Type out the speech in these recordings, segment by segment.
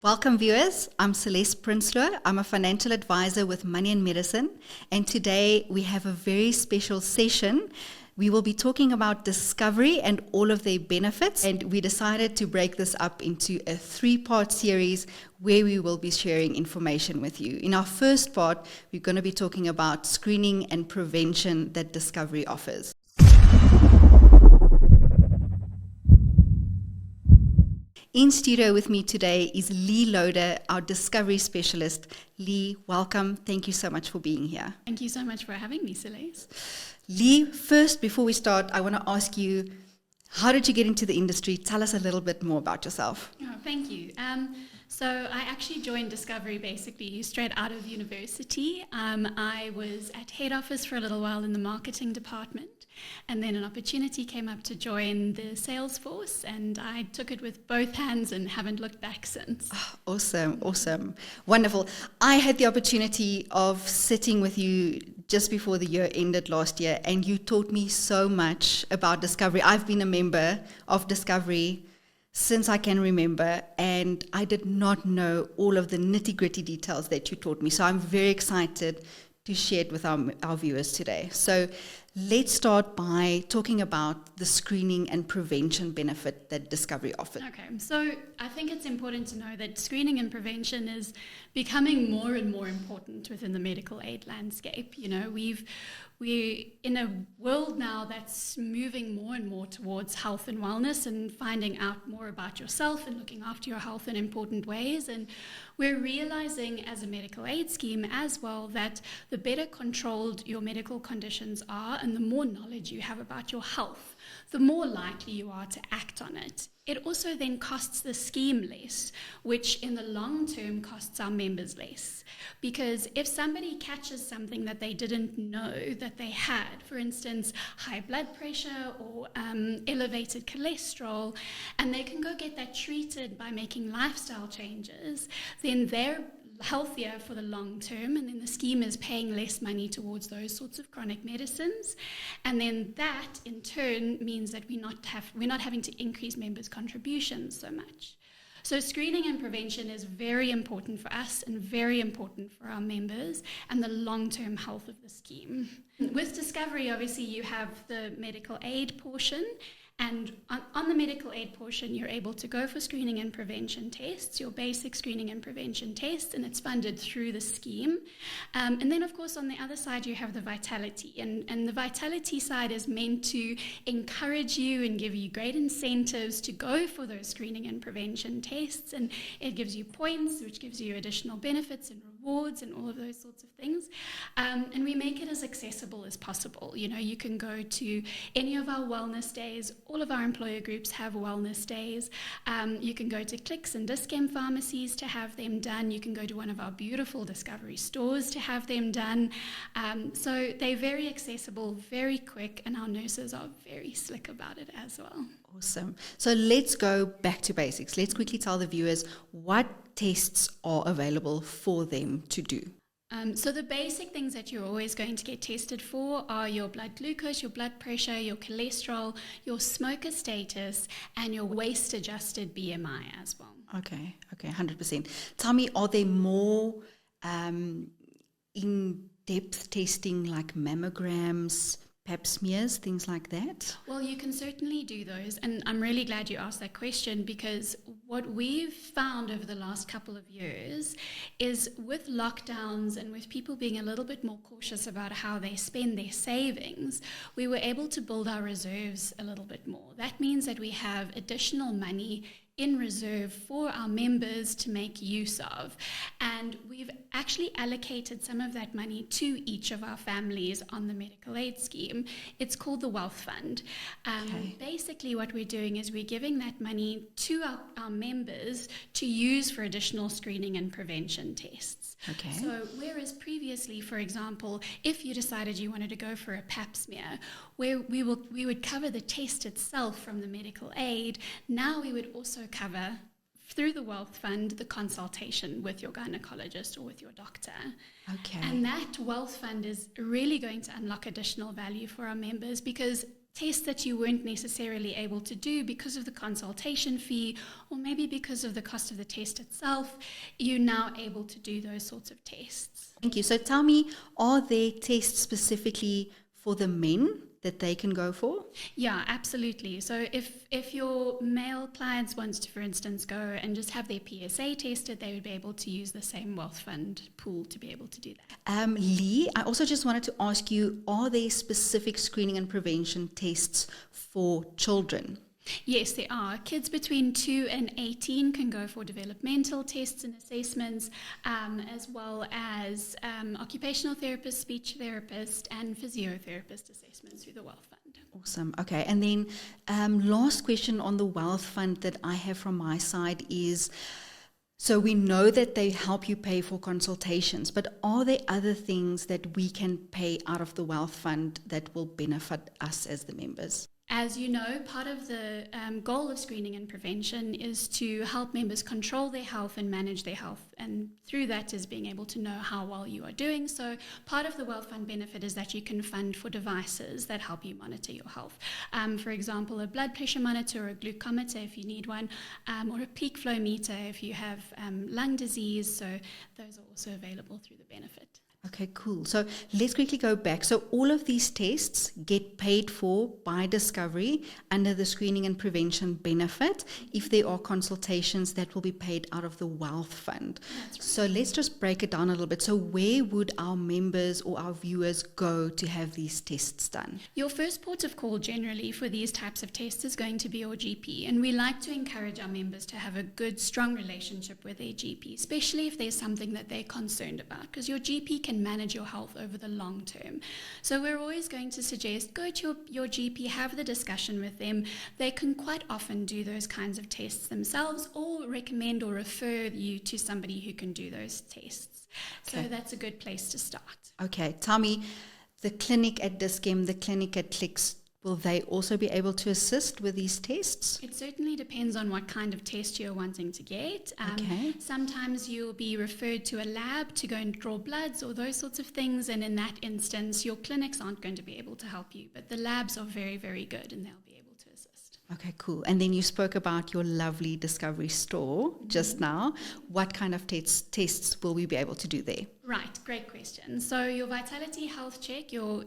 Welcome viewers, I'm Celeste Prinsloo. I'm a financial advisor with Money and Medicine, and today we have a very special session. We will be talking about discovery and all of their benefits, and we decided to break this up into a 3-part series where we will be sharing information with you. In our first part, we're going to be talking about screening and prevention that discovery offers. In studio with me today is Leigh Loader, our discovery specialist. Leigh, welcome. Thank you so much for being here. Thank you so much for having me, Celeste. Leigh, first, before we start, I want to ask you, how did you get into the industry? Tell us a little bit more about yourself. Oh, thank you. So I actually joined Discovery basically straight out of university. I was at head office for a little while in the marketing department, and then an opportunity came up to join the sales force, and I took it with both hands and haven't looked back since. Oh, awesome. Wonderful. I had the opportunity of sitting with you just before the year ended last year, and you taught me so much about Discovery. I've been a member of Discovery since I can remember, and I did not know all of the nitty-gritty details that you taught me. So I'm very excited to share it with our viewers today. So let's start by talking about the screening and prevention benefit that Discovery offers. Okay, so I think it's important to know that screening and prevention is becoming more and more important within the medical aid landscape. You know, we're in a world now that's moving more and more towards health and wellness and finding out more about yourself and looking after your health in important ways. And we're realizing as a medical aid scheme as well that the better controlled your medical conditions are and the more knowledge you have about your health, the more likely you are to act on it. It also then costs the scheme less, which in the long term costs our members less. Because if somebody catches something that they didn't know that they had, for instance, high blood pressure or elevated cholesterol, and they can go get that treated by making lifestyle changes, then they're healthier for the long term, and then the scheme is paying less money towards those sorts of chronic medicines, and then that in turn means that we're not having to increase members' contributions so much. So screening and prevention is very important for us and very important for our members and the long-term health of the scheme. With Discovery, obviously, you have the medical aid portion. And on the medical aid portion, you're able to go for screening and prevention tests, your basic screening and prevention tests, and it's funded through the scheme. And then, of course, on the other side, you have the vitality. And the vitality side is meant to encourage you and give you great incentives to go for those screening and prevention tests. And it gives you points, which gives you additional benefits and rewards and all of those sorts of things. And we make it as accessible as possible. You know, you can go to any of our wellness days. All of our employer groups have wellness days. You can go to Clicks and Discount pharmacies to have them done. You can go to one of our beautiful Discovery stores to have them done. So they're very accessible, very quick, and our nurses are very slick about it as well. Awesome. So let's go back to basics. Let's quickly tell the viewers what tests are available for them to do. So the basic things that you're always going to get tested for are your blood glucose, your blood pressure, your cholesterol, your smoker status, and your waist-adjusted BMI as well. Okay, 100%. Tell me, are there more in-depth testing like mammograms, pap smears, things like that? Well, you can certainly do those, and I'm really glad you asked that question, because what we've found over the last couple of years is with lockdowns and with people being a little bit more cautious about how they spend their savings, we were able to build our reserves a little bit more. That means that we have additional money in reserve for our members to make use of. And we've actually allocated some of that money to each of our families on the medical aid scheme. It's called the Wealth Fund. Basically what we're doing is we're giving that money to our members to use for additional screening and prevention tests. Okay. So whereas previously, for example, if you decided you wanted to go for a pap smear, where we would cover the test itself from the medical aid, now we would also cover through the Wealth Fund the consultation with your gynecologist or with your doctor. Okay. And that Wealth Fund is really going to unlock additional value for our members, because tests that you weren't necessarily able to do because of the consultation fee, or maybe because of the cost of the test itself, you're now able to do those sorts of tests. Thank you. So tell me, are there tests specifically for the men that they can go for? Yeah, absolutely. So if your male clients wants to, for instance, go and just have their PSA tested, they would be able to use the same wealth fund pool to be able to do that. Leigh, I also just wanted to ask you, are there specific screening and prevention tests for children? Yes, there are. Kids between 2 and 18 can go for developmental tests and assessments, as well as occupational therapist, speech therapist, and physiotherapist assessments through the Wealth Fund. Awesome. Okay. And then last question on the Wealth Fund that I have from my side is, so we know that they help you pay for consultations, but are there other things that we can pay out of the Wealth Fund that will benefit us as the members? As you know, part of the goal of screening and prevention is to help members control their health and manage their health. And through that is being able to know how well you are doing. So part of the Wealth Fund benefit is that you can fund for devices that help you monitor your health. For example, a blood pressure monitor or a glucometer if you need one, or a peak flow meter if you have lung disease. So those are also available through the benefit. Okay, cool. So let's quickly go back. So all of these tests get paid for by Discovery under the screening and prevention benefit. If there are consultations, that will be paid out of the Wealth Fund. That's right. So let's just break it down a little bit. So where would our members or our viewers go to have these tests done? Your first port of call generally for these types of tests is going to be your GP. And we like to encourage our members to have a good, strong relationship with their GP, especially if there's something that they're concerned about, because your GP can manage your health over the long term. So we're always going to suggest go to your GP, have the discussion with them. They can quite often do those kinds of tests themselves, or recommend or refer you to somebody who can do those tests. Okay. So that's a good place to start. Okay, tell me, the clinic at Dischem, the clinic at Clicks, will they also be able to assist with these tests? It certainly depends on what kind of test you're wanting to get. Okay. Sometimes you'll be referred to a lab to go and draw bloods or those sorts of things, and in that instance, your clinics aren't going to be able to help you, but the labs are very, very good and they'll be able to assist. Okay, cool. And then you spoke about your lovely Discovery store just now. What kind of tests will we be able to do there? Right, great question. So your vitality health check, your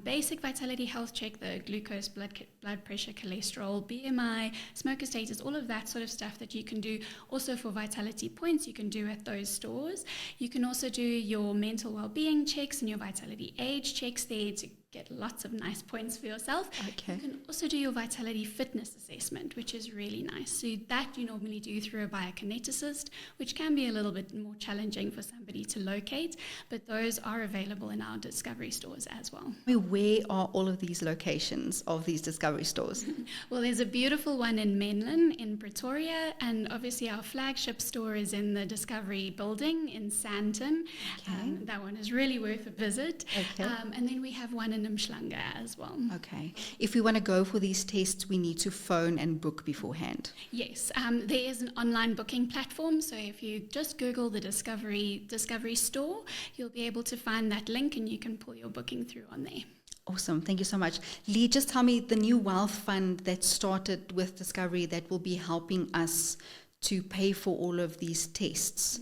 basic vitality health check, the glucose, blood pressure, cholesterol, BMI, smoker status, all of that sort of stuff that you can do. Also for vitality points, you can do at those stores. You can also do your mental well-being checks and your vitality age checks there to get lots of nice points for yourself. Okay. You can also do your vitality fitness assessment, which is really nice. So that you normally do through a biokineticist, which can be a little bit more challenging for somebody to locate, but those are available in our Discovery stores as well. Where are all of these locations of these Discovery stores? Well, there's a beautiful one in Menlyn in Pretoria, and obviously our flagship store is in the Discovery building in Sandton. Okay. That one is really worth a visit. Okay. And then we have one in Umhlanga as well. Okay. If we want to go for these tests, we need to phone and book beforehand. Yes, there is an online booking platform, so if you just Google the Discovery store, you'll be able to find that link and you can pull your booking through on there. Awesome. Thank you so much. Leigh, just tell me, the new Wealth Fund that started with Discovery that will be helping us to pay for all of these tests.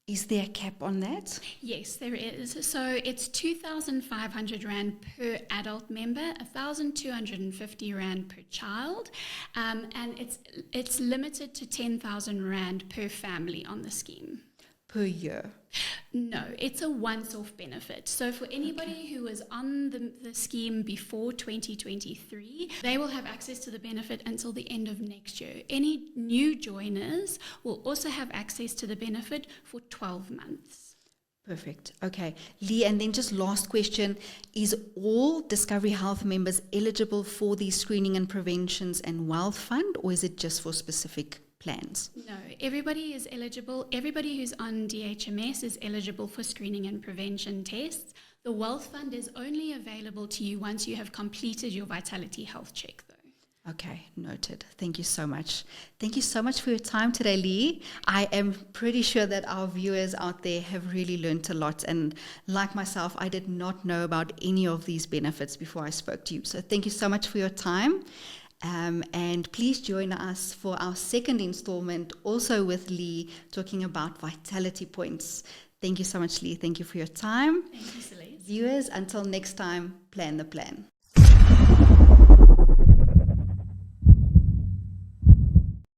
Is there a cap on that? Yes, there is. So it's 2,500 Rand per adult member, 1,250 Rand per child, and it's limited to 10,000 Rand per family on the scheme. Per year? No, it's a once-off benefit. So for anybody who was on the scheme before 2023, they will have access to the benefit until the end of next year. Any new joiners will also have access to the benefit for 12 months. Perfect. Okay. Leigh, and then just last question, is all Discovery Health members eligible for these screening and preventions and Wealth Fund, or is it just for specific plans? No, everybody is eligible. Everybody who's on DHMS is eligible for screening and prevention tests. The Wealth Fund is only available to you once you have completed your vitality health check, though. Okay, noted. Thank you so much. Thank you so much for your time today, Leigh. I am pretty sure that our viewers out there have really learned a lot. And like myself, I did not know about any of these benefits before I spoke to you. So thank you so much for your time. And please join us for our second installment, also with Leigh, talking about vitality points. Thank you so much, Leigh. Thank you for your time. Thank you, Celeste. Viewers, until next time, plan the plan.